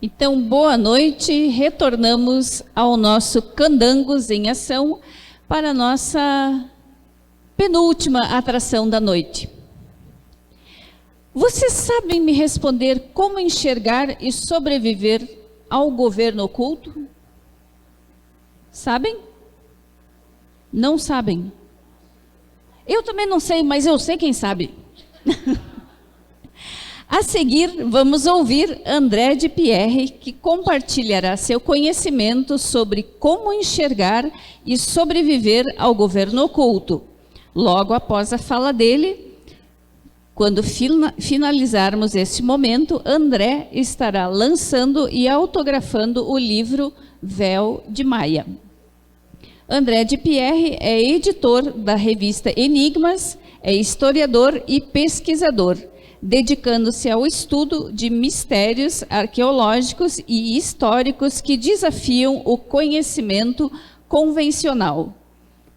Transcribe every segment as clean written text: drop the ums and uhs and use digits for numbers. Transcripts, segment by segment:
Então, boa noite. Retornamos ao nosso Candangos em Ação para a nossa penúltima atração da noite. Vocês sabem me responder como enxergar e sobreviver ao governo oculto? Sabem? Não sabem? Eu também não sei, mas eu sei quem sabe. A seguir, vamos ouvir André de Pierre, que compartilhará seu conhecimento sobre como enxergar e sobreviver ao governo oculto. Logo após a fala dele, quando finalizarmos este momento, André estará lançando e autografando o livro Véu de Maia. André de Pierre é editor da revista Enigmas, é historiador e pesquisador, dedicando-se ao estudo de mistérios arqueológicos e históricos que desafiam o conhecimento convencional.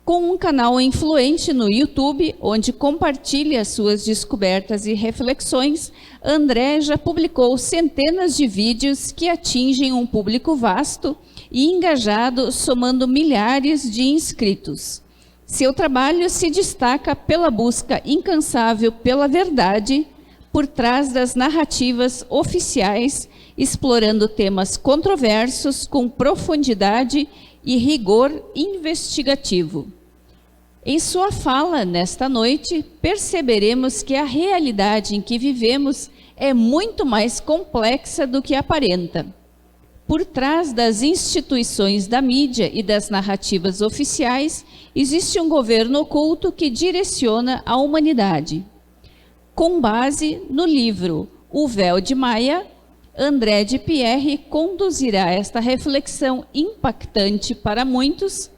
Com um canal influente no YouTube, onde compartilha suas descobertas e reflexões, André já publicou centenas de vídeos que atingem um público vasto e engajado, somando milhares de inscritos. Seu trabalho se destaca pela busca incansável pela verdade por trás das narrativas oficiais, explorando temas controversos com profundidade e rigor investigativo. Em sua fala nesta noite, perceberemos que a realidade em que vivemos é muito mais complexa do que aparenta. Por trás das instituições da mídia e das narrativas oficiais, existe um governo oculto que direciona a humanidade. Com base no livro O Véu de Maia, André de Pierre conduzirá esta reflexão impactante para muitos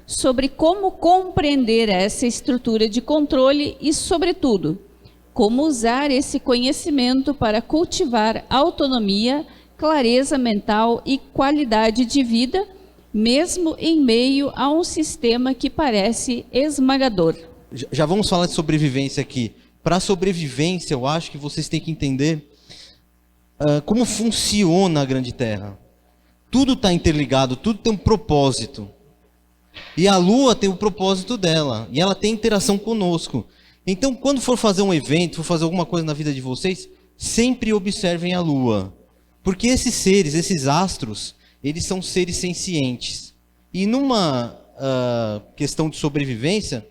sobre como compreender essa estrutura de controle e, sobretudo, como usar esse conhecimento para cultivar autonomia, clareza mental e qualidade de vida, mesmo em meio a um sistema que parece esmagador. Já vamos falar de sobrevivência aqui. Para a sobrevivência, eu acho que vocês têm que entender como funciona a Grande Terra. Tudo está interligado, tudo tem um propósito. E a Lua tem o propósito dela, e ela tem interação conosco. Então, quando for fazer um evento, for fazer alguma coisa na vida de vocês, sempre observem a Lua. Porque esses seres, esses astros, eles são seres sencientes. E numa questão de sobrevivência,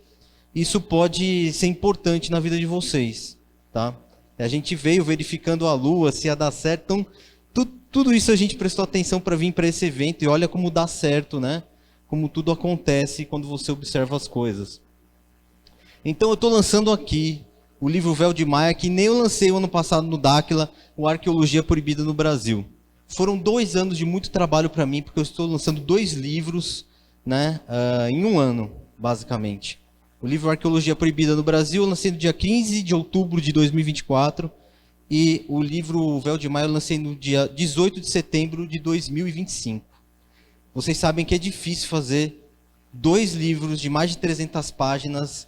isso pode ser importante na vida de vocês, tá? A gente veio verificando a Lua, se ia dar certo. Então, tudo isso a gente prestou atenção para vir para esse evento e olha como dá certo, né? Como tudo acontece quando você observa as coisas. Então eu estou lançando aqui o livro Véu de Maia, que nem eu lancei o ano passado no Dáquila, o Arqueologia Proibida no Brasil. Foram 2 anos de muito trabalho para mim, porque eu estou lançando 2 livros, né, em um ano, basicamente. O livro Arqueologia Proibida no Brasil eu lancei no dia 15 de outubro de 2024 e o livro Véu de Maia eu lancei no dia 18 de setembro de 2025. Vocês sabem que é difícil fazer 2 livros de mais de 300 páginas,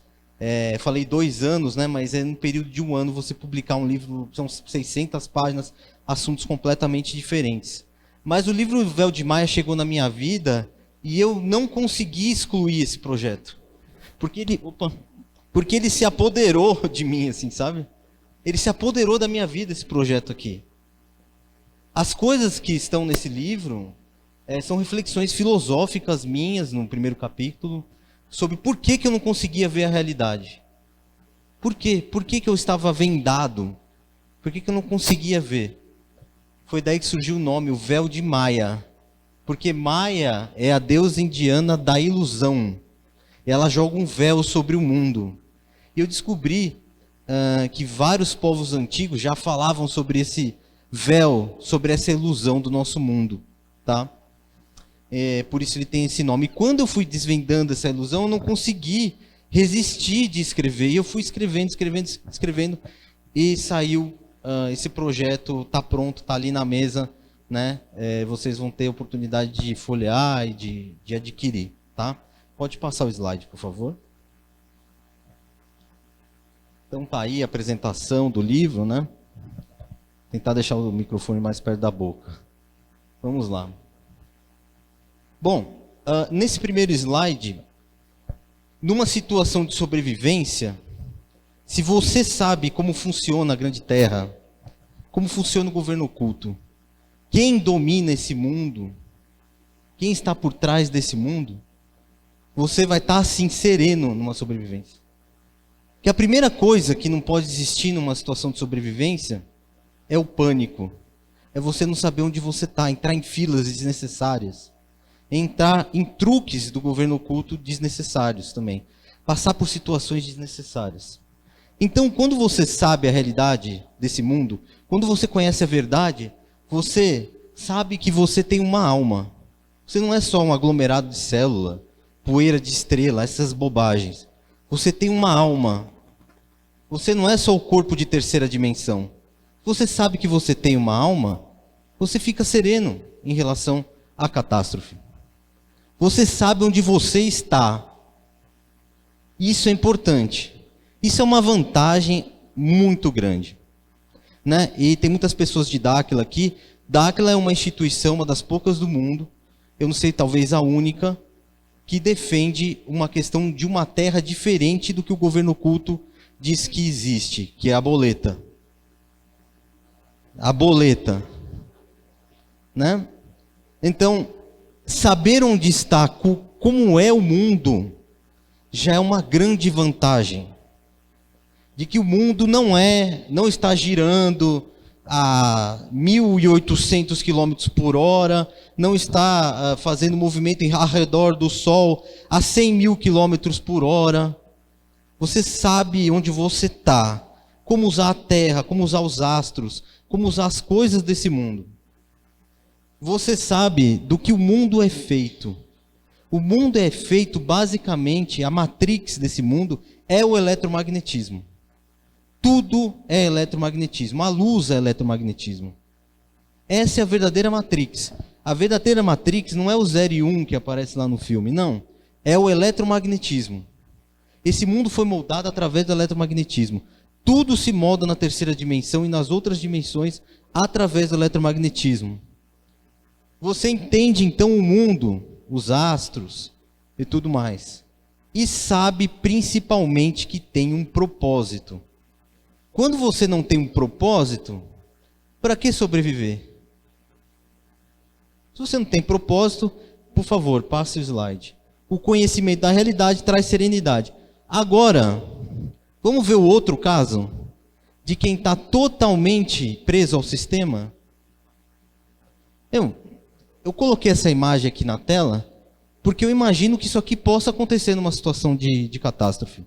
falei 2 anos, né, mas é no período de um ano você publicar um livro, são 600 páginas, assuntos completamente diferentes. Mas o livro Véu de Maia chegou na minha vida e eu não consegui excluir esse projeto. Porque ele se apoderou de mim, assim, sabe? Ele se apoderou da minha vida, esse projeto aqui. As coisas que estão nesse livro são reflexões filosóficas minhas, no primeiro capítulo, sobre por que eu não conseguia ver a realidade. Por quê? Por que eu estava vendado? Por que eu não conseguia ver? Foi daí que surgiu o nome, o Véu de Maia. Porque Maia é a deusa indiana da ilusão. Ela joga um véu sobre o mundo. E eu descobri que vários povos antigos já falavam sobre esse véu, sobre essa ilusão do nosso mundo, tá? Por isso ele tem esse nome. E quando eu fui desvendando essa ilusão, eu não consegui resistir de escrever. E eu fui escrevendo, e saiu esse projeto, está pronto, está ali na mesa, né? Vocês vão ter a oportunidade de folhear e de adquirir, tá? Pode passar o slide, por favor. Então tá aí a apresentação do livro, né? Tentar deixar o microfone mais perto da boca. Vamos lá. Bom, nesse primeiro slide, numa situação de sobrevivência, se você sabe como funciona a Grande Terra, como funciona o governo oculto, quem domina esse mundo, quem está por trás desse mundo, você vai estar assim sereno numa sobrevivência. Que a primeira coisa que não pode existir numa situação de sobrevivência é o pânico. É você não saber onde você está, entrar em filas desnecessárias, entrar em truques do governo oculto desnecessários também, passar por situações desnecessárias. Então, quando você sabe a realidade desse mundo, quando você conhece a verdade, você sabe que você tem uma alma. Você não é só um aglomerado de célula, poeira de estrela, essas bobagens. Você tem uma alma. Você não é só o corpo de terceira dimensão. Você sabe que você tem uma alma, você fica sereno em relação à catástrofe. Você sabe onde você está. Isso é importante. Isso é uma vantagem muito grande, né? E tem muitas pessoas de Dáquila aqui. Dáquila é uma instituição, uma das poucas do mundo, eu não sei, talvez a única, que defende uma questão de uma terra diferente do que o governo oculto diz que existe, que é a boleta. A boleta, né? Então, saber onde está, como é o mundo, já é uma grande vantagem. De que o mundo não está girando a 1.800 km por hora, não está fazendo movimento ao redor do Sol a 100.000 km por hora. Você sabe onde você está, como usar a Terra, como usar os astros, como usar as coisas desse mundo. Você sabe do que o mundo é feito. O mundo é feito, basicamente, a matrix desse mundo é o eletromagnetismo. Tudo é eletromagnetismo. A luz é eletromagnetismo. Essa é a verdadeira matrix. A verdadeira matrix não é o 0 e 1 que aparece lá no filme, não. É o eletromagnetismo. Esse mundo foi moldado através do eletromagnetismo. Tudo se molda na terceira dimensão e nas outras dimensões através do eletromagnetismo. Você entende então o mundo, os astros e tudo mais. E sabe principalmente que tem um propósito. Quando você não tem um propósito, para que sobreviver? Se você não tem propósito, por favor, passe o slide. O conhecimento da realidade traz serenidade. Agora, vamos ver o outro caso de quem está totalmente preso ao sistema. Eu coloquei essa imagem aqui na tela porque eu imagino que isso aqui possa acontecer numa situação de catástrofe.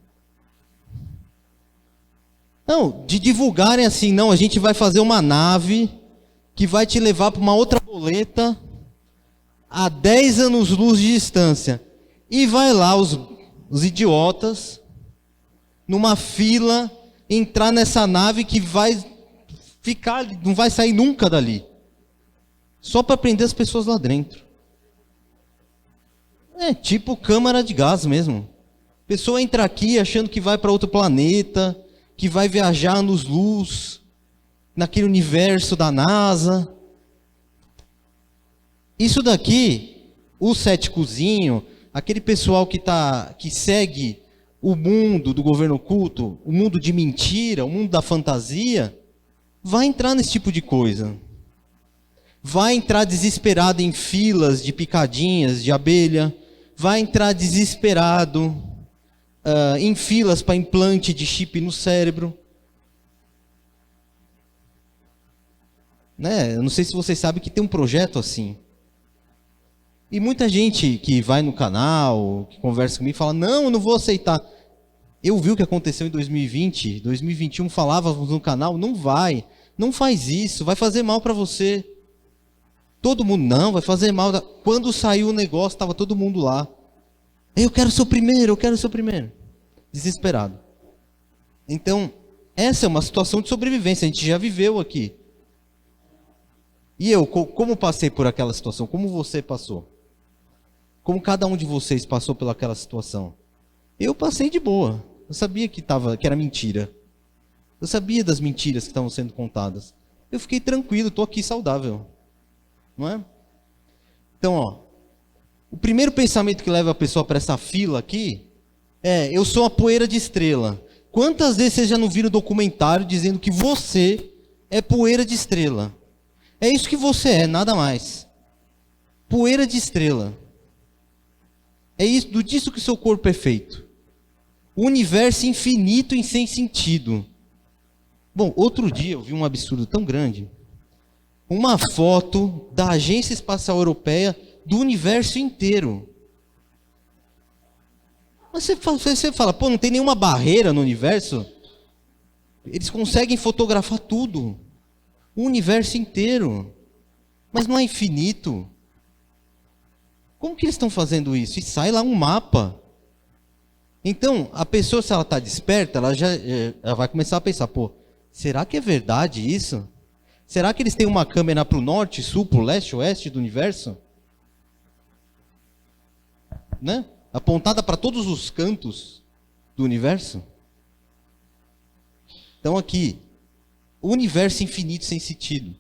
Não, de divulgarem assim, não, a gente vai fazer uma nave que vai te levar para uma outra boleta a 10 anos-luz de distância. E vai lá os idiotas, numa fila, entrar nessa nave que vai ficar, não vai sair nunca dali. Só para prender as pessoas lá dentro. É tipo câmara de gás mesmo. A pessoa entra aqui achando que vai para outro planeta, que vai viajar anos-luz, naquele universo da NASA. Isso daqui, o céticozinho, aquele pessoal que segue o mundo do governo oculto, o mundo de mentira, o mundo da fantasia, vai entrar nesse tipo de coisa. Vai entrar desesperado em filas de picadinhas de abelha, vai entrar desesperado em filas para implante de chip no cérebro. Né? Eu não sei se vocês sabem que tem um projeto assim. E muita gente que vai no canal, que conversa comigo, fala, não, eu não vou aceitar. Eu vi o que aconteceu em 2020, 2021, falávamos no canal, não vai, não faz isso, vai fazer mal para você. Todo mundo, não, vai fazer mal. Quando saiu o negócio, estava todo mundo lá. Eu quero ser o primeiro, eu quero ser o primeiro. Desesperado. Então, essa é uma situação de sobrevivência, a gente já viveu aqui. E eu, como passei por aquela situação? Como você passou? Como cada um de vocês passou pelaquela situação? Eu passei de boa. Eu sabia que era mentira. Eu sabia das mentiras que estavam sendo contadas. Eu fiquei tranquilo, estou aqui saudável. Não é? Então, ó, o primeiro pensamento que leva a pessoa para essa fila aqui é: eu sou uma poeira de estrela. Quantas vezes vocês já não viram documentário dizendo que você é poeira de estrela? É isso que você é, nada mais. Poeira de estrela. É isso, disso que o seu corpo é feito. O universo infinito e sem sentido. Bom, outro dia eu vi um absurdo tão grande. Uma foto da Agência Espacial Europeia do universo inteiro. Mas você fala, pô, não tem nenhuma barreira no universo? Eles conseguem fotografar tudo. O universo inteiro. Mas não é infinito. Como que eles estão fazendo isso? E sai lá um mapa. Então, a pessoa, se ela está desperta, ela vai começar a pensar, pô, será que é verdade isso? Será que eles têm uma câmera para o norte, sul, para o leste, oeste do universo? Né? Apontada para todos os cantos do universo? Então aqui, o universo infinito sem sentido.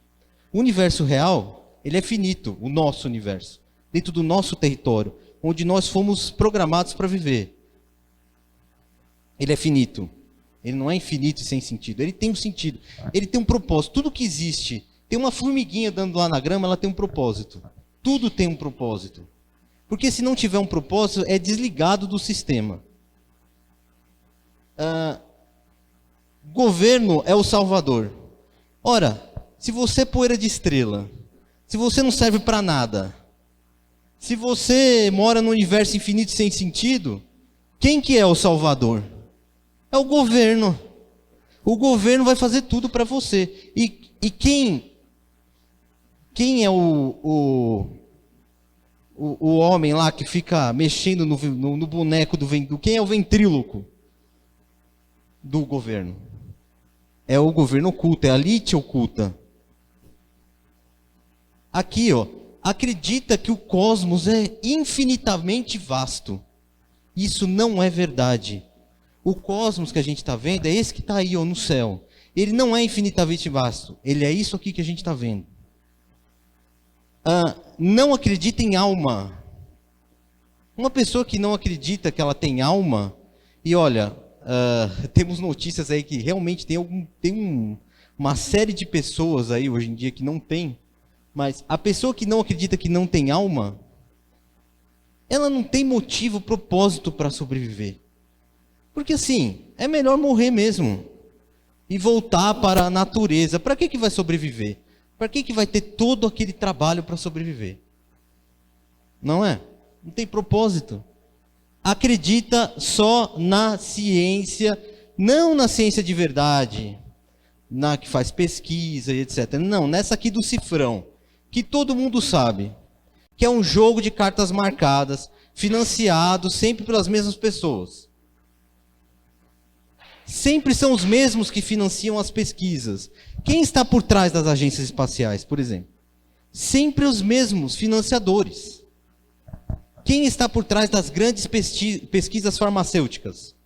O universo real, ele é finito, o nosso universo. Dentro do nosso território, onde nós fomos programados para viver. Ele é finito. Ele não é infinito e sem sentido. Ele tem um sentido. Ele tem um propósito. Tudo que existe, tem uma formiguinha andando lá na grama, ela tem um propósito. Tudo tem um propósito. Porque se não tiver um propósito, é desligado do sistema. Governo é o salvador. Ora, se você é poeira de estrela, se você não serve para nada, se você mora no universo infinito sem sentido, quem que é o salvador? É o governo. O governo vai fazer tudo para você. E quem é o homem lá que fica mexendo no boneco do quem é o ventríloco do governo? É o governo oculto, é a elite oculta. Aqui, ó, acredita que o cosmos é infinitamente vasto. Isso não é verdade. O cosmos que a gente está vendo é esse que está aí, ó, no céu. Ele não é infinitamente vasto. Ele é isso aqui que a gente está vendo. Não acredita em alma. Uma pessoa que não acredita que ela tem alma, e olha, temos notícias aí que realmente tem uma série de pessoas aí hoje em dia que não tem, mas a pessoa que não acredita que não tem alma, ela não tem motivo, propósito para sobreviver. Porque assim, é melhor morrer mesmo e voltar para a natureza. Para que vai sobreviver? Para que vai ter todo aquele trabalho para sobreviver? Não é? Não tem propósito. Acredita só na ciência, não na ciência de verdade, na que faz pesquisa e etc. Não, nessa aqui do cifrão, que todo mundo sabe, que é um jogo de cartas marcadas, financiado sempre pelas mesmas pessoas. Sempre são os mesmos que financiam as pesquisas. Quem está por trás das agências espaciais, por exemplo? Sempre os mesmos financiadores. Quem está por trás das grandes pesquisas farmacêuticas?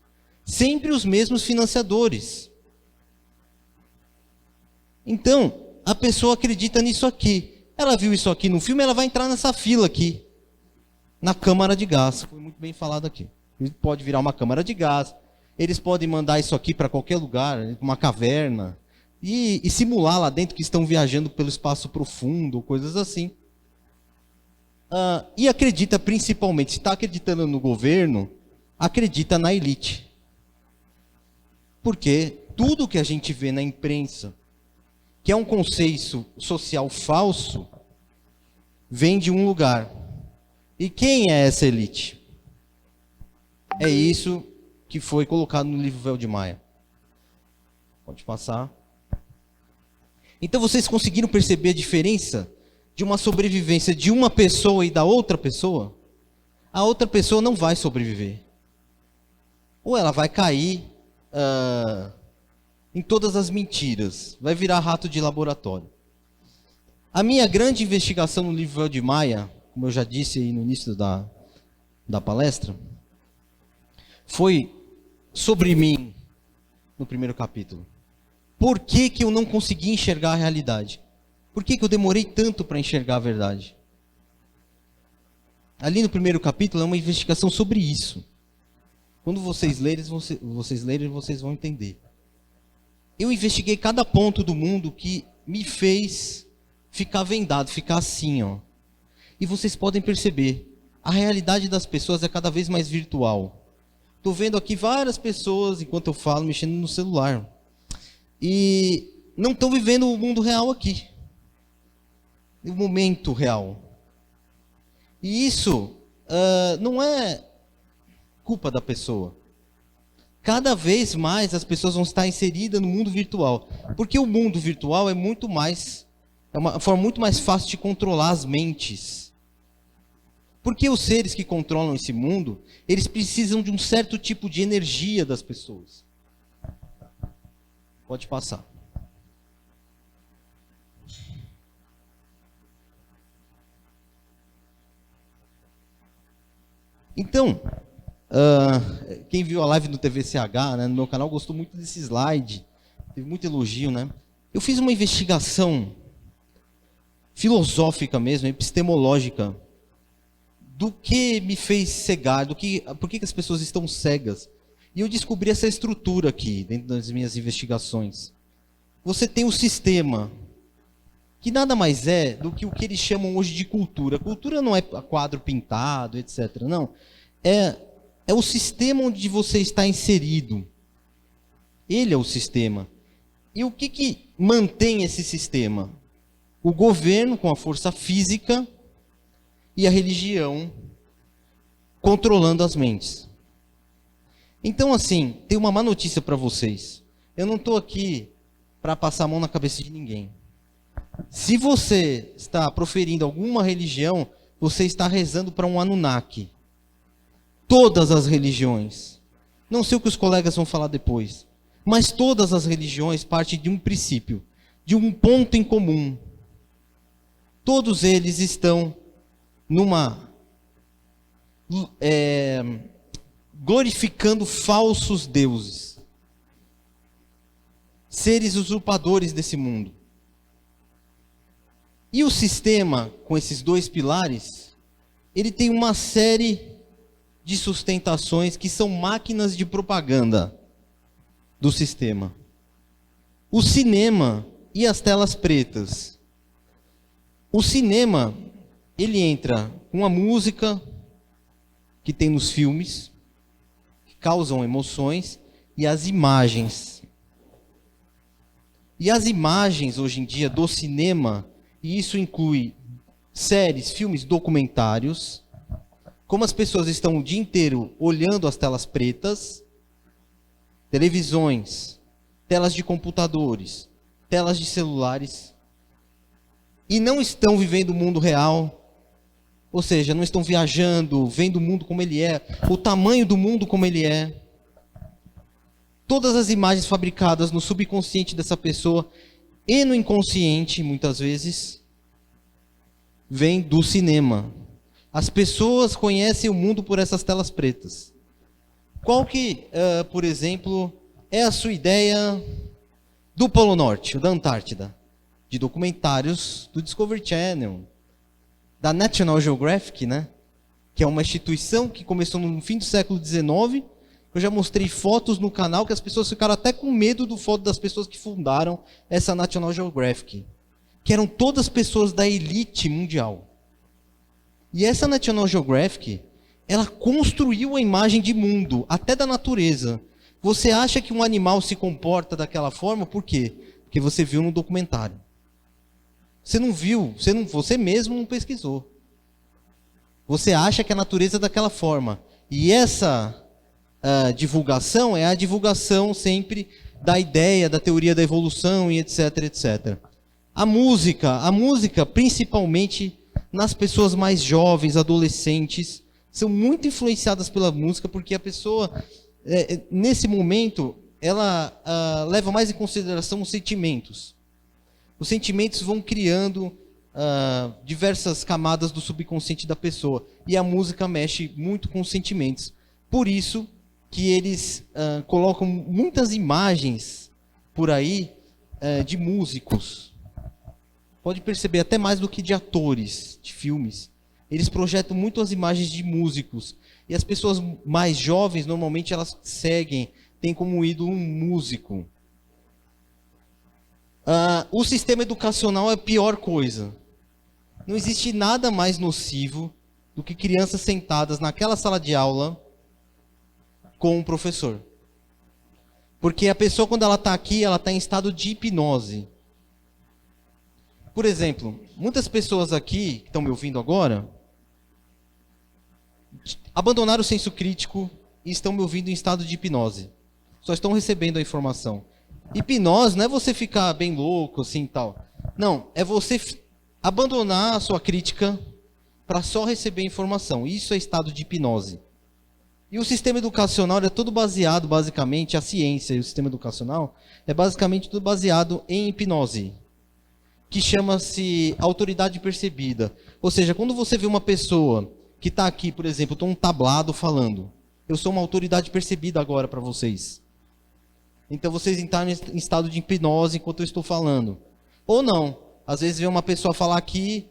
Sempre os mesmos financiadores. Então, a pessoa acredita nisso aqui. Ela viu isso aqui no filme, ela vai entrar nessa fila aqui. Na câmara de gás. Foi muito bem falado aqui. Pode virar uma câmara de gás. Eles podem mandar isso aqui para qualquer lugar, uma caverna, e simular lá dentro que estão viajando pelo espaço profundo, coisas assim. E acredita principalmente, se está acreditando no governo, acredita na elite. Porque tudo que a gente vê na imprensa, que é um conceito social falso, vem de um lugar. E quem é essa elite? É isso que foi colocado no livro Véu de Maia. Pode passar. Então vocês conseguiram perceber a diferença de uma sobrevivência de uma pessoa e da outra pessoa? A outra pessoa não vai sobreviver. Ou ela vai cair em todas as mentiras. Vai virar rato de laboratório. A minha grande investigação no livro Véu de Maia, como eu já disse aí no início da palestra, foi sobre mim, no primeiro capítulo. Por que eu não consegui enxergar a realidade? Por que eu demorei tanto para enxergar a verdade? Ali no primeiro capítulo é uma investigação sobre isso. Quando vocês lerem, vocês vão entender. Eu investiguei cada ponto do mundo que me fez ficar vendado, ficar assim, ó. E vocês podem perceber, a realidade das pessoas é cada vez mais virtual. Estou vendo aqui várias pessoas, enquanto eu falo, mexendo no celular. E não estão vivendo o mundo real aqui. O momento real. E isso não é culpa da pessoa. Cada vez mais as pessoas vão estar inseridas no mundo virtual. Porque o mundo virtual é uma forma muito mais fácil de controlar as mentes. Porque os seres que controlam esse mundo, eles precisam de um certo tipo de energia das pessoas. Pode passar. Então, quem viu a live do TVCH, né, no meu canal, gostou muito desse slide. Teve muito elogio, né? Eu fiz uma investigação filosófica mesmo, epistemológica, do que me fez cegar, por que as pessoas estão cegas. E eu descobri essa estrutura aqui, dentro das minhas investigações. Você tem o sistema, que nada mais é do que o que eles chamam hoje de cultura. Cultura não é quadro pintado, etc. Não. É o sistema onde você está inserido. Ele é o sistema. E o que mantém esse sistema? O governo, com a força física, e a religião controlando as mentes. Então, assim, tem uma má notícia para vocês. Eu não estou aqui para passar a mão na cabeça de ninguém. Se você está proferindo alguma religião, você está rezando para um Anunnaki. Todas as religiões. Não sei o que os colegas vão falar depois. Mas todas as religiões partem de um princípio, de um ponto em comum. Todos eles estão glorificando falsos deuses, seres usurpadores desse mundo. E o sistema, com esses dois pilares, ele tem uma série de sustentações que são máquinas de propaganda do sistema. O cinema e as telas pretas. O cinema, ele entra com a música que tem nos filmes, que causam emoções, e as imagens. E as imagens, hoje em dia, do cinema, e isso inclui séries, filmes, documentários, como as pessoas estão o dia inteiro olhando as telas pretas, televisões, telas de computadores, telas de celulares, e não estão vivendo o mundo real. Ou seja, não estão viajando, vendo o mundo como ele é, o tamanho do mundo como ele é. Todas as imagens fabricadas no subconsciente dessa pessoa e no inconsciente, muitas vezes, vêm do cinema. As pessoas conhecem o mundo por essas telas pretas. Qual que, por exemplo, é a sua ideia do Polo Norte, da Antártida? De documentários do Discovery Channel, da National Geographic, né? Que é uma instituição que começou no fim do século XIX. Eu já mostrei fotos no canal que as pessoas ficaram até com medo do foto das pessoas que fundaram essa National Geographic, que eram todas pessoas da elite mundial. E essa National Geographic, ela construiu a imagem de mundo, até da natureza. Você acha que um animal se comporta daquela forma, por quê? Porque você viu no documentário. Você não viu, você mesmo não pesquisou. Você acha que a natureza é daquela forma. E essa divulgação é a divulgação sempre da ideia, da teoria da evolução e etc, etc. A música, principalmente nas pessoas mais jovens, adolescentes, são muito influenciadas pela música, porque a pessoa, nesse momento, ela leva mais em consideração os sentimentos. Os sentimentos vão criando diversas camadas do subconsciente da pessoa. E a música mexe muito com os sentimentos. Por isso que eles colocam muitas imagens por aí de músicos. Pode perceber, até mais do que de atores, de filmes. eles projetam muito as imagens de músicos. E as pessoas mais jovens, normalmente, elas seguem, têm como ídolo um músico. O sistema educacional é a pior coisa. Não existe nada mais nocivo do que crianças sentadas naquela sala de aula com um professor. Porque a pessoa, quando ela está aqui, ela está em estado de hipnose. Por exemplo, muitas pessoas aqui, que estão me ouvindo agora, abandonaram o senso crítico e estão me ouvindo em estado de hipnose. Só estão recebendo a informação. Hipnose não é você ficar bem louco, assim, tal. Não, é você abandonar a sua crítica para só receber informação. Isso é estado de hipnose. E o sistema educacional é todo baseado, basicamente, a ciência e o sistema educacional é basicamente tudo baseado em hipnose, que chama-se autoridade percebida. Ou seja, quando você vê uma pessoa que está aqui, por exemplo, estou um tablado falando, eu sou uma autoridade percebida agora para vocês. Então vocês estão em estado de hipnose enquanto eu estou falando. Ou não. Às vezes vê uma pessoa falar aqui,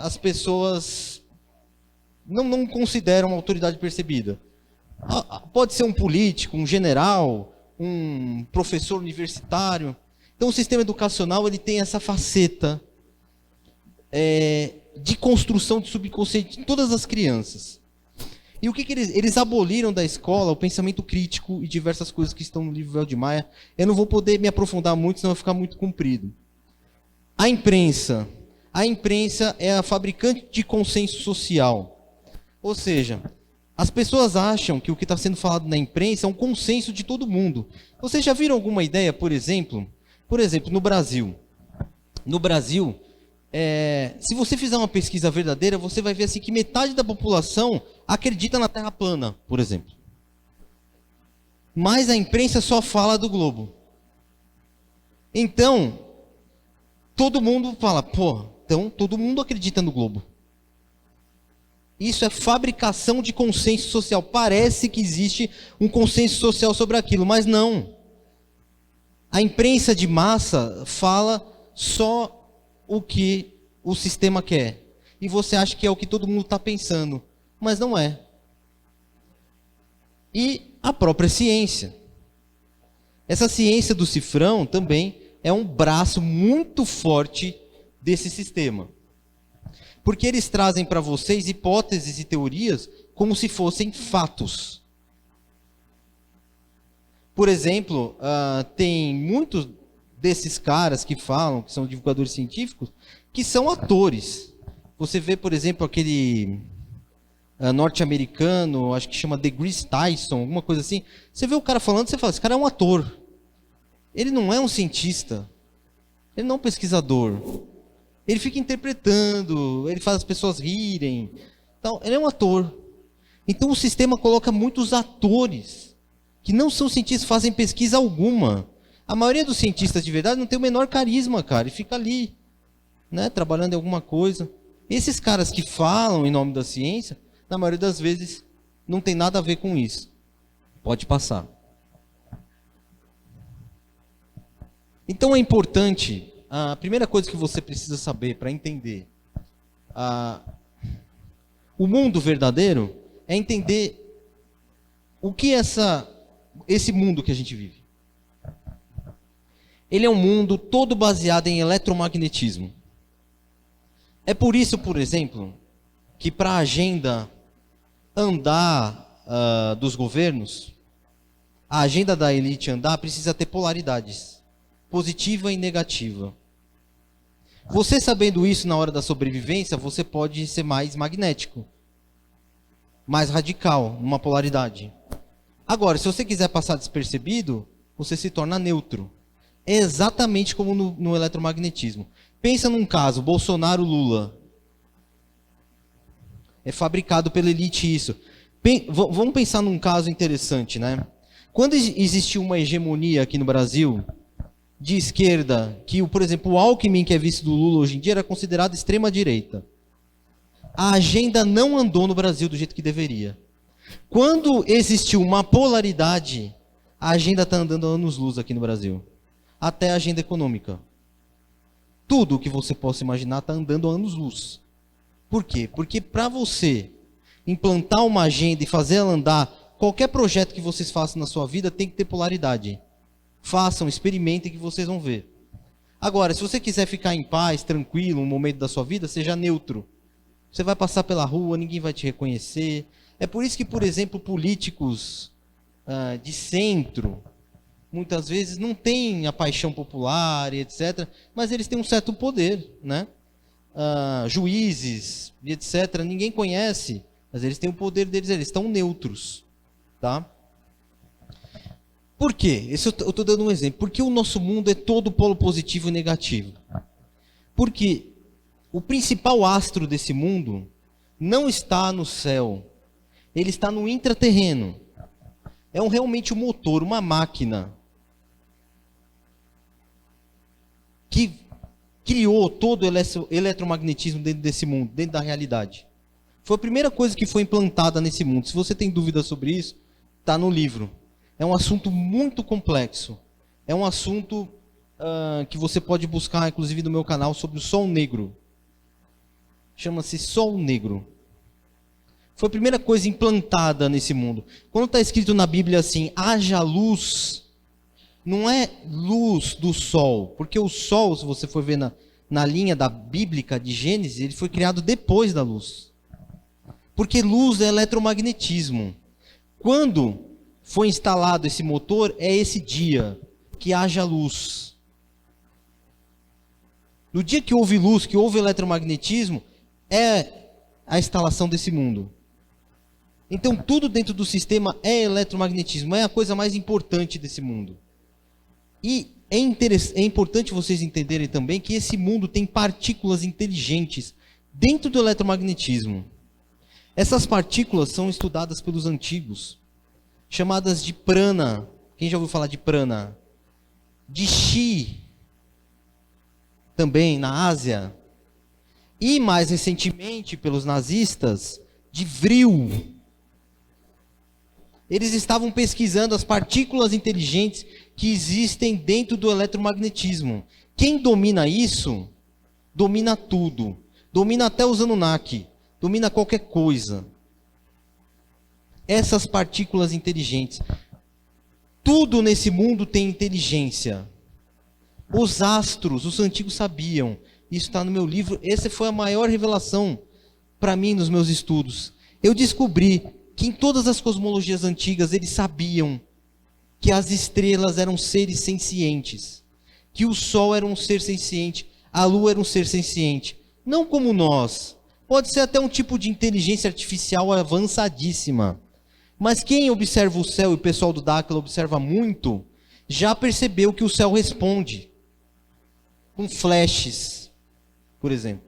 as pessoas não consideram uma autoridade percebida. Pode ser um político, um general, um professor universitário. Então o sistema educacional ele tem essa faceta de construção de subconsciente de todas as crianças. E o que eles aboliram da escola? O pensamento crítico e diversas coisas que estão no livro Véu de Maia. Eu não vou poder me aprofundar muito, senão vai ficar muito comprido. A imprensa é a fabricante de consenso social. Ou seja, as pessoas acham que o que está sendo falado na imprensa é um consenso de todo mundo. Vocês já viram alguma ideia, por exemplo, no Brasil? No Brasil, se você fizer uma pesquisa verdadeira, você vai ver assim, que metade da população acredita na Terra plana, por exemplo. Mas a imprensa só fala do globo. Então, todo mundo fala, então todo mundo acredita no globo. Isso é fabricação de consenso social. Parece que existe um consenso social sobre aquilo, mas não. A imprensa de massa fala só o que o sistema quer. E você acha que é o que todo mundo está pensando, mas não é. E a própria ciência. Essa ciência do cifrão também é um braço muito forte desse sistema. Porque eles trazem para vocês hipóteses e teorias como se fossem fatos. Por exemplo, tem muitos desses caras que falam, que são divulgadores científicos, que são atores. Você vê, por exemplo, aquele norte-americano, acho que chama DeGrasse Tyson, alguma coisa assim. Você vê o cara falando, você fala, esse cara é um ator. Ele não é um cientista. Ele não é um pesquisador. Ele fica interpretando, ele faz as pessoas rirem. Então, ele é um ator. Então o sistema coloca muitos atores que não são cientistas, fazem pesquisa alguma. A maioria dos cientistas de verdade não tem o menor carisma, cara, e fica ali, né, trabalhando em alguma coisa. Esses caras que falam em nome da ciência, na maioria das vezes, não tem nada a ver com isso. Pode passar. Então é importante, a primeira coisa que você precisa saber para entender o mundo verdadeiro é entender o que é esse mundo que a gente vive. Ele é um mundo todo baseado em eletromagnetismo. É por isso, por exemplo, que para a agenda andar dos governos, a agenda da elite andar precisa ter polaridades, positiva e negativa. Você sabendo isso na hora da sobrevivência, você pode ser mais magnético, mais radical, numa polaridade. Agora, se você quiser passar despercebido, você se torna neutro. É exatamente como no eletromagnetismo. Pensa num caso, Bolsonaro-Lula. É fabricado pela elite isso. Vamos pensar num caso interessante, né? Quando existiu uma hegemonia aqui no Brasil, de esquerda, que, por exemplo, o Alckmin, que é vice do Lula hoje em dia, era considerado extrema-direita. A agenda não andou no Brasil do jeito que deveria. Quando existiu uma polaridade, a agenda está andando anos-luz aqui no Brasil. Até a agenda econômica. Tudo o que você possa imaginar está andando anos-luz. Por quê? Porque para você implantar uma agenda e fazer ela andar, qualquer projeto que vocês façam na sua vida tem que ter polaridade. Façam, experimentem que vocês vão ver. Agora, se você quiser ficar em paz, tranquilo, um momento da sua vida, seja neutro. Você vai passar pela rua, ninguém vai te reconhecer. É por isso que, por exemplo, políticos de centro, muitas vezes não têm a paixão popular e etc., mas eles têm um certo poder, né? Juízes e etc., ninguém conhece, mas eles têm o poder deles, eles estão neutros, tá? Por quê? Eu estou dando um exemplo. Porque o nosso mundo é todo polo positivo e negativo. Porque o principal astro desse mundo não está no céu. Ele está no intraterreno. É realmente um motor, uma máquina que criou todo o eletromagnetismo dentro desse mundo, dentro da realidade. Foi a primeira coisa que foi implantada nesse mundo. Se você tem dúvida sobre isso, está no livro. É um assunto muito complexo. É um assunto que você pode buscar, inclusive, no meu canal, sobre o Sol Negro. Chama-se Sol Negro. Foi a primeira coisa implantada nesse mundo. Quando está escrito na Bíblia assim, haja luz, não é luz do Sol. Porque o Sol, se você for ver na linha da bíblica de Gênesis, ele foi criado depois da luz. Porque luz é eletromagnetismo. Quando foi instalado esse motor, é esse dia que haja luz. No dia que houve luz, que houve eletromagnetismo, é a instalação desse mundo. Então tudo dentro do sistema é eletromagnetismo, é a coisa mais importante desse mundo. E é importante vocês entenderem também que esse mundo tem partículas inteligentes dentro do eletromagnetismo. Essas partículas são estudadas pelos antigos, chamadas de prana. Quem já ouviu falar de prana? De chi, também na Ásia. E mais recentemente, pelos nazistas, de vril. Eles estavam pesquisando as partículas inteligentes que existem dentro do eletromagnetismo. Quem domina isso, domina tudo. Domina até os Anunnaki. Domina qualquer coisa. Essas partículas inteligentes. Tudo nesse mundo tem inteligência. Os astros, os antigos sabiam. Isso está no meu livro. Essa foi a maior revelação para mim nos meus estudos. Eu descobri que em todas as cosmologias antigas eles sabiam que as estrelas eram seres sencientes. Que o Sol era um ser senciente. A Lua era um ser senciente. Não como nós. Pode ser até um tipo de inteligência artificial avançadíssima. Mas quem observa o céu, e o pessoal do Dáquila observa muito, já percebeu que o céu responde. Com flashes, por exemplo.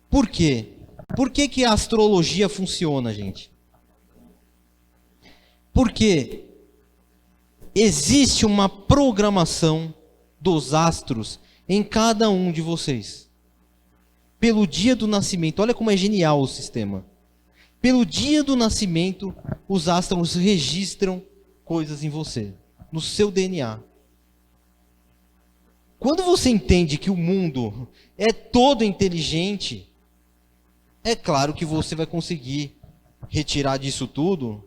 Por quê? Por que a astrologia funciona, gente? Porque existe uma programação dos astros em cada um de vocês. Pelo dia do nascimento, olha como é genial o sistema. Pelo dia do nascimento, os astros registram coisas em você, no seu DNA. Quando você entende que o mundo é todo inteligente, é claro que você vai conseguir retirar disso tudo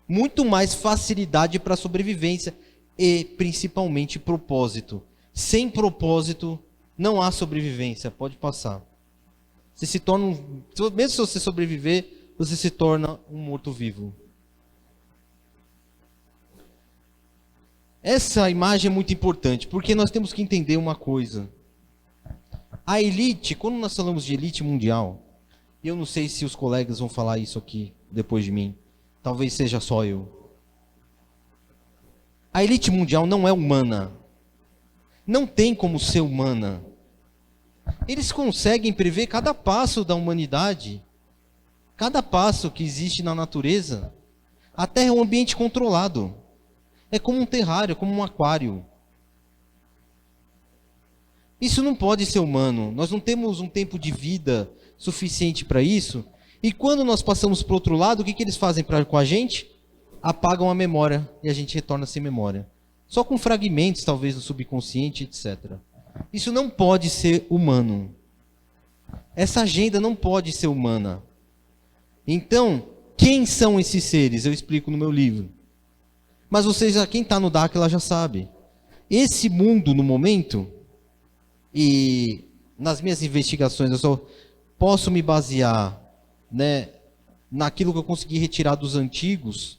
muito mais facilidade para a sobrevivência e principalmente propósito. Sem propósito, não há sobrevivência, pode passar. Você se torna mesmo se você sobreviver, você se torna um morto-vivo. Essa imagem é muito importante, porque nós temos que entender uma coisa. A elite, quando nós falamos de elite mundial, e eu não sei se os colegas vão falar isso aqui depois de mim, talvez seja só eu. A elite mundial não é humana. Não tem como ser humana. Eles conseguem prever cada passo da humanidade, cada passo que existe na natureza. A Terra é um ambiente controlado. É como um terrário, é como um aquário. Isso não pode ser humano. Nós não temos um tempo de vida suficiente para isso. E quando nós passamos para o outro lado, o que eles fazem com a gente? Apagam a memória e a gente retorna sem memória. Só com fragmentos, talvez, no subconsciente, etc. Isso não pode ser humano. Essa agenda não pode ser humana. Então, quem são esses seres? Eu explico no meu livro. Mas vocês, quem está no Dáquila já sabe. Esse mundo, no momento, e nas minhas investigações, eu só posso me basear, né, naquilo que eu consegui retirar dos antigos,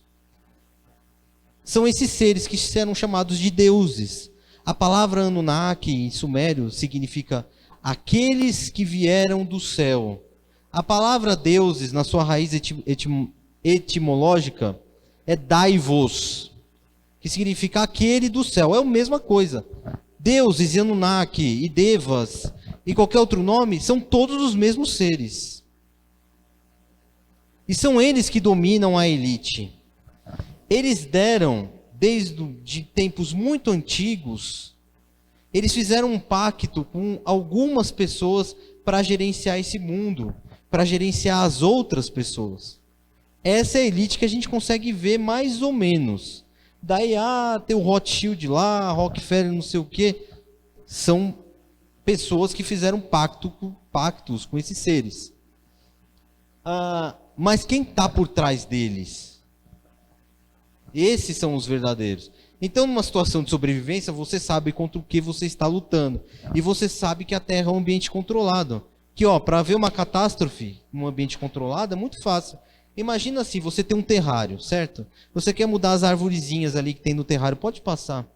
são esses seres que serão chamados de deuses. A palavra Anunnaki, em sumério, significa aqueles que vieram do céu. A palavra deuses, na sua raiz etimológica, é daivos, que significa aquele do céu. É a mesma coisa. Deuses, e Anunnaki, e Devas, e qualquer outro nome, são todos os mesmos seres. E são eles que dominam a elite. Eles deram, desde tempos muito antigos, eles fizeram um pacto com algumas pessoas para gerenciar esse mundo, para gerenciar as outras pessoas. Essa é a elite que a gente consegue ver mais ou menos. Daí, tem o Rothschild lá, Rockefeller, não sei o quê. São pessoas que fizeram pactos com esses seres. Mas quem está por trás deles? Esses são os verdadeiros. Então, numa situação de sobrevivência, você sabe contra o que você está lutando. E você sabe que a Terra é um ambiente controlado. Que, para ver uma catástrofe num ambiente controlado é muito fácil. Imagina assim, você tem um terrário, certo? Você quer mudar as arvorezinhas ali que tem no terrário, pode passar.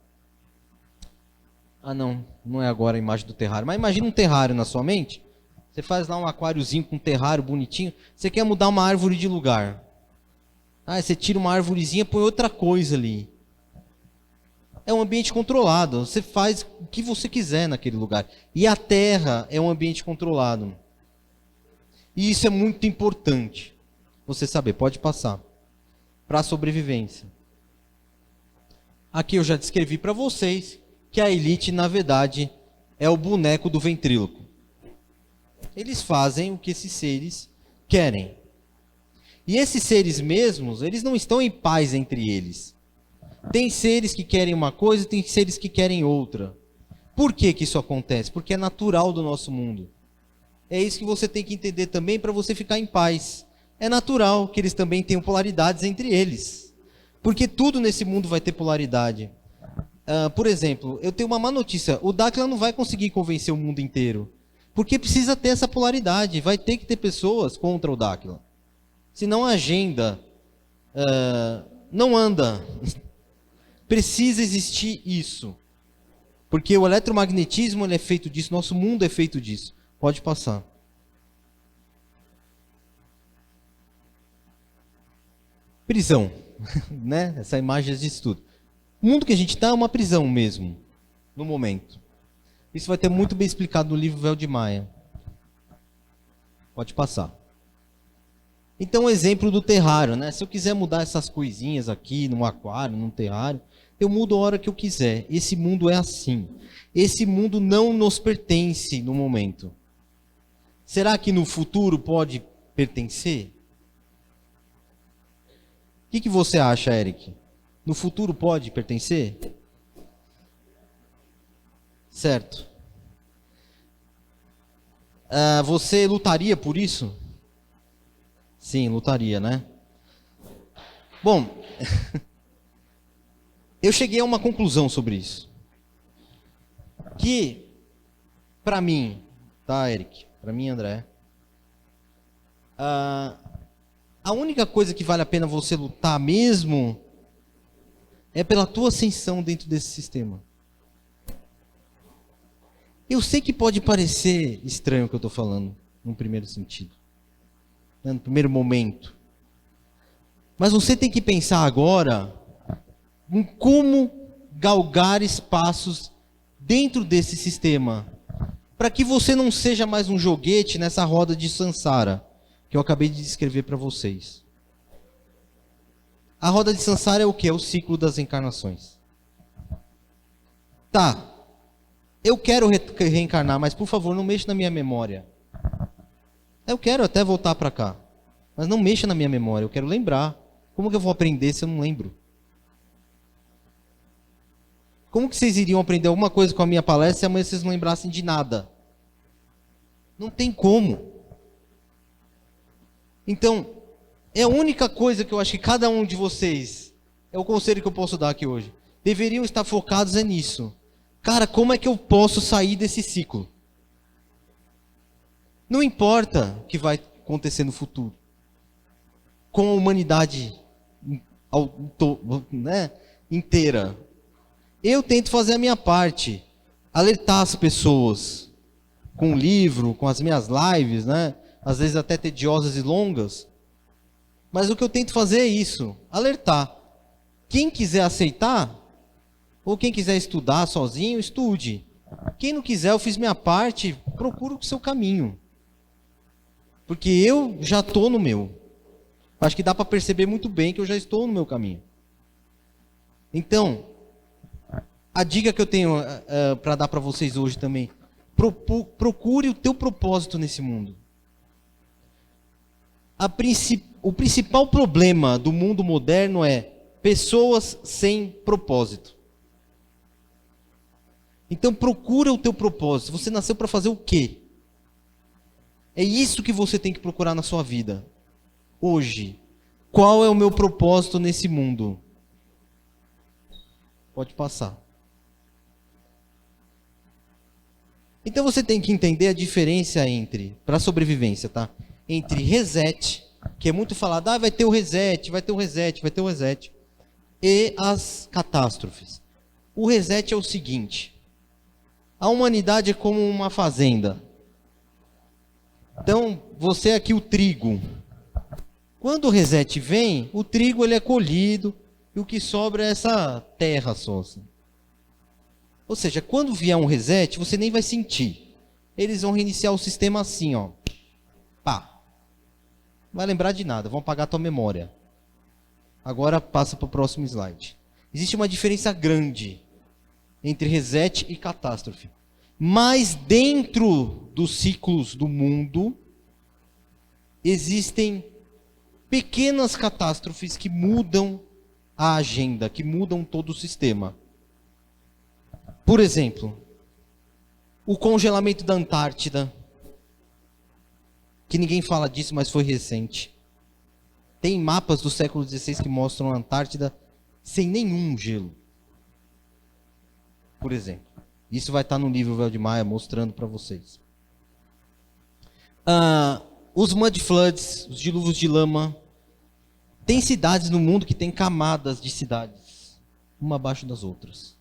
Não é agora a imagem do terrário. Mas imagina um terrário na sua mente. Você faz lá um aquáriozinho com um terrário bonitinho. Você quer mudar uma árvore de lugar. Você tira uma arvorezinha e põe outra coisa ali. É um ambiente controlado. Você faz o que você quiser naquele lugar. E a Terra é um ambiente controlado. E isso é muito importante. Você saber, pode passar. Para a sobrevivência. Aqui eu já descrevi para vocês que a elite, na verdade, é o boneco do ventríloco. Eles fazem o que esses seres querem. E esses seres mesmos, eles não estão em paz entre eles. Tem seres que querem uma coisa, tem seres que querem outra. Por que que isso acontece? Porque é natural do nosso mundo. É isso que você tem que entender também para você ficar em paz. É natural que eles também tenham polaridades entre eles. Porque tudo nesse mundo vai ter polaridade. Por exemplo, eu tenho uma má notícia. O Dáquila não vai conseguir convencer o mundo inteiro. Porque precisa ter essa polaridade. Vai ter que ter pessoas contra o Dáquila. Senão a agenda não anda. Precisa existir isso. Porque o eletromagnetismo ele é feito disso. Nosso mundo é feito disso. Pode passar. Prisão. Né? Essa imagem diz tudo. O mundo que a gente está é uma prisão mesmo. No momento. Isso vai ter muito bem explicado no livro Véu de Maia. Pode passar. Então, o exemplo do terrário, né? Se eu quiser mudar essas coisinhas aqui, num aquário, num terrário, eu mudo a hora que eu quiser. Esse mundo é assim. Esse mundo não nos pertence no momento. Será que no futuro pode pertencer? O que você acha, Eric? No futuro pode pertencer? Certo. Você lutaria por isso? Sim, lutaria, né? Bom, eu cheguei a uma conclusão sobre isso. Que, para mim, tá, Eric? Para mim, André, a única coisa que vale a pena você lutar mesmo é pela tua ascensão dentro desse sistema. Eu sei que pode parecer estranho o que eu estou falando, num primeiro sentido. No primeiro momento. Mas você tem que pensar agora em como galgar espaços dentro desse sistema. Para que você não seja mais um joguete nessa roda de Sansara, que eu acabei de descrever para vocês. A roda de Sansara é o que? É o ciclo das encarnações. Tá. Eu quero reencarnar, mas por favor, não mexa na minha memória. Eu quero até voltar para cá. Mas não mexa na minha memória, eu quero lembrar. Como que eu vou aprender se eu não lembro? Como que vocês iriam aprender alguma coisa com a minha palestra se amanhã vocês não lembrassem de nada? Não tem como. Então, é a única coisa que eu acho que cada um de vocês, é o conselho que eu posso dar aqui hoje, deveriam estar focados é nisso. Cara, como é que eu posso sair desse ciclo? Não importa o que vai acontecer no futuro. Com a humanidade inteira. Eu tento fazer a minha parte. Alertar as pessoas. Com o livro, com as minhas lives, né? Às vezes até tediosas e longas. Mas o que eu tento fazer é isso. Alertar. Quem quiser aceitar, ou quem quiser estudar sozinho, estude. Quem não quiser, eu fiz minha parte, procura o seu caminho. Porque eu já estou no meu. Acho que dá para perceber muito bem que eu já estou no meu caminho. Então, a dica que eu tenho para dar para vocês hoje também. Procure o teu propósito nesse mundo. O principal problema do mundo moderno é pessoas sem propósito. Então procura o teu propósito. Você nasceu para fazer o quê? É isso que você tem que procurar na sua vida. Hoje. Qual é o meu propósito nesse mundo? Pode passar. Então você tem que entender a diferença entre, para sobrevivência, tá? Entre reset, que é muito falado, vai ter o reset, vai ter o reset, vai ter o reset, e as catástrofes. O reset é o seguinte: a humanidade é como uma fazenda. Então, você é aqui o trigo. Quando o reset vem, o trigo ele é colhido e o que sobra é essa terra só. Assim. Ou seja, quando vier um reset, você nem vai sentir. Eles vão reiniciar o sistema assim, ó. Pá. Não vai lembrar de nada, vão apagar a tua memória. Agora passa para o próximo slide. Existe uma diferença grande entre reset e catástrofe. Mas dentro dos ciclos do mundo, existem pequenas catástrofes que mudam a agenda, que mudam todo o sistema. Por exemplo, o congelamento da Antártida, que ninguém fala disso, mas foi recente. Tem mapas do século XVI que mostram a Antártida sem nenhum gelo. Por exemplo. Isso vai estar no livro Véu de Maia, mostrando para vocês. Os mud floods, os dilúvios de lama. Tem cidades no mundo que tem camadas de cidades, uma abaixo das outras.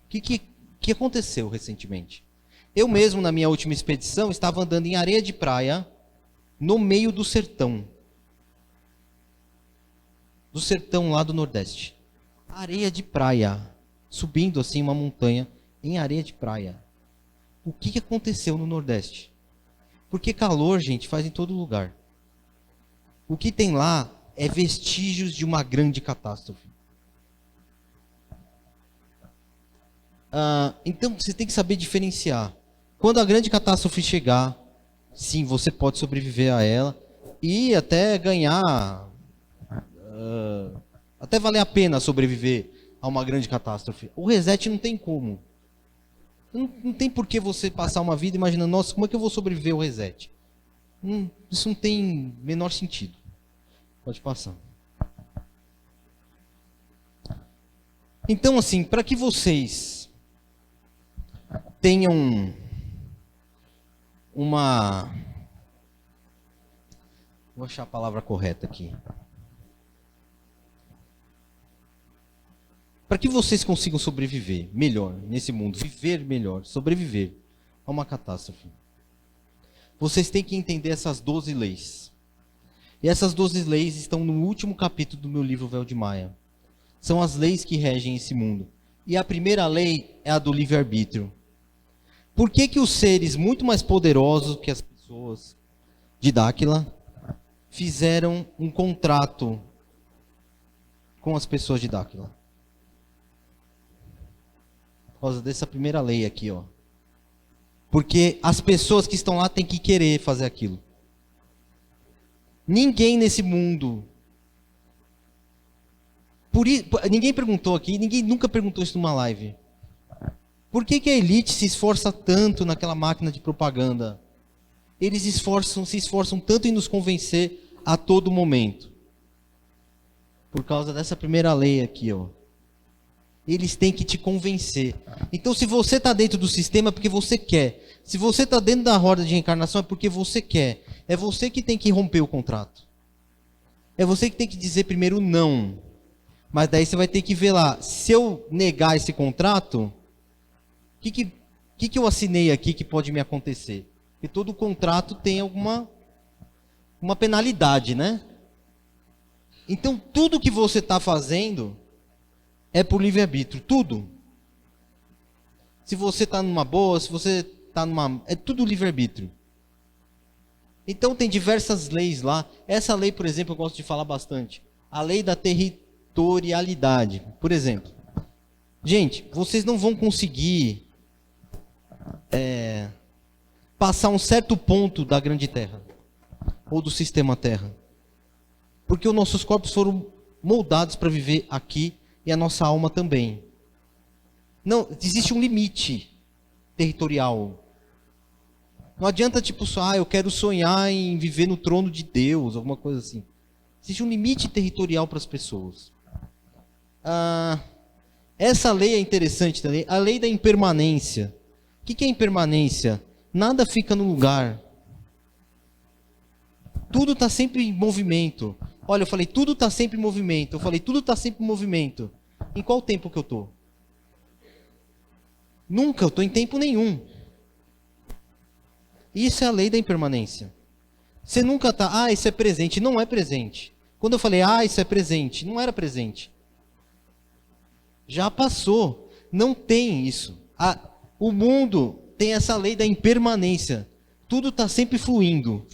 O que aconteceu recentemente? Eu mesmo, na minha última expedição, estava andando em areia de praia, no meio do sertão. Do sertão lá do Nordeste. Areia de praia. Subindo assim uma montanha, em areia de praia. O que aconteceu no Nordeste? Porque calor, gente, faz em todo lugar. O que tem lá é vestígios de uma grande catástrofe. Então, você tem que saber diferenciar. Quando a grande catástrofe chegar, sim, você pode sobreviver a ela e até ganhar, até valer a pena sobreviver a uma grande catástrofe. O reset não tem como. Não tem por que você passar uma vida imaginando, nossa, como é que eu vou sobreviver ao reset? Isso não tem menor sentido. Pode passar. Então, assim, para que vocês tenham uma... Vou achar a palavra correta aqui. Para que vocês consigam sobreviver melhor nesse mundo, viver melhor, sobreviver a uma catástrofe, vocês têm que entender essas 12 leis. E essas 12 leis estão no último capítulo do meu livro Véu de Maia. São as leis que regem esse mundo. E a primeira lei é a do livre-arbítrio. Por que os seres muito mais poderosos que as pessoas de Dáquila fizeram um contrato com as pessoas de Dáquila? Por causa dessa primeira lei aqui, ó. Porque as pessoas que estão lá têm que querer fazer aquilo. Ninguém nesse mundo... Ninguém perguntou aqui, ninguém nunca perguntou isso numa live. Por que a elite se esforça tanto naquela máquina de propaganda? eles se esforçam tanto em nos convencer a todo momento. Por causa dessa primeira lei aqui, ó. Eles têm que te convencer. Então, se você está dentro do sistema, é porque você quer. Se você está dentro da roda de reencarnação, é porque você quer. É você que tem que romper o contrato. É você que tem que dizer primeiro não. Mas daí você vai ter que ver lá, se eu negar esse contrato, o que eu assinei aqui que pode me acontecer? Porque todo contrato tem uma penalidade, né? Então, tudo que você está fazendo é por livre-arbítrio, tudo. Se você está numa boa, se você está numa... É tudo livre-arbítrio. Então, tem diversas leis lá. Essa lei, por exemplo, eu gosto de falar bastante. A lei da territorialidade, por exemplo. Gente, vocês não vão conseguir passar um certo ponto da grande Terra, ou do sistema Terra. Porque os nossos corpos foram moldados para viver aqui, e a nossa alma também. Não, existe um limite territorial. Não adianta tipo só, eu quero sonhar em viver no trono de Deus, alguma coisa assim. Existe um limite territorial para as pessoas. Essa lei é interessante também, a lei da impermanência. O que é impermanência? Nada fica no lugar. Tudo está sempre em movimento. Olha, eu falei, tudo está sempre em movimento. Eu falei, tudo está sempre em movimento. Em qual tempo que eu estou? Nunca, eu estou em tempo nenhum. Isso é a lei da impermanência. Você nunca está, isso é presente. Não é presente. Quando eu falei, isso é presente, não era presente. Já passou. Não tem isso. O mundo tem essa lei da impermanência. Tudo está sempre fluindo.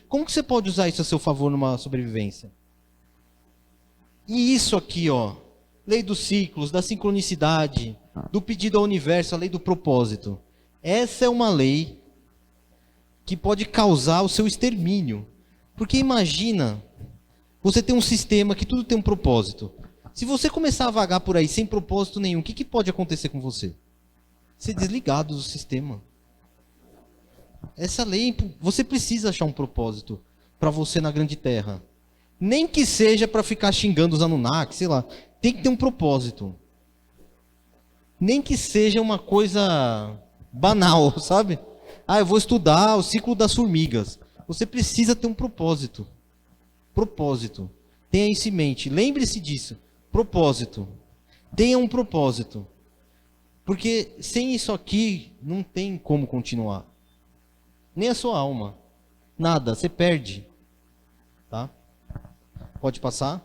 Como que você pode usar isso a seu favor numa sobrevivência? E isso aqui, ó, lei dos ciclos, da sincronicidade, do pedido ao universo, a lei do propósito. Essa é uma lei que pode causar o seu extermínio. Porque imagina, você tem um sistema que tudo tem um propósito. Se você começar a vagar por aí sem propósito nenhum, o que pode acontecer com você? Ser desligado do sistema. Essa lei, você precisa achar um propósito para você na grande Terra. Nem que seja para ficar xingando os Anunnaki, sei lá. Tem que ter um propósito. Nem que seja uma coisa banal, sabe? Eu vou estudar o ciclo das formigas. Você precisa ter um propósito. Propósito. Tenha isso em mente. Lembre-se disso. Propósito. Tenha um propósito. Porque sem isso aqui, não tem como continuar. Nem a sua alma. Nada, você perde. Tá? Pode passar?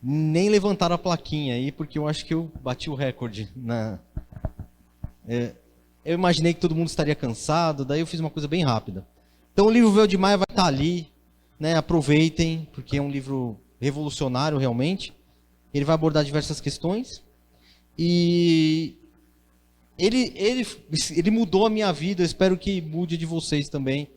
Nem levantaram a plaquinha aí, porque eu acho que eu bati o recorde. Eu imaginei que todo mundo estaria cansado, daí eu fiz uma coisa bem rápida. Então o livro Véu de Maia vai estar ali, né? Aproveitem, porque é um livro revolucionário realmente. Ele vai abordar diversas questões. E ele mudou a minha vida, eu espero que mude de vocês também.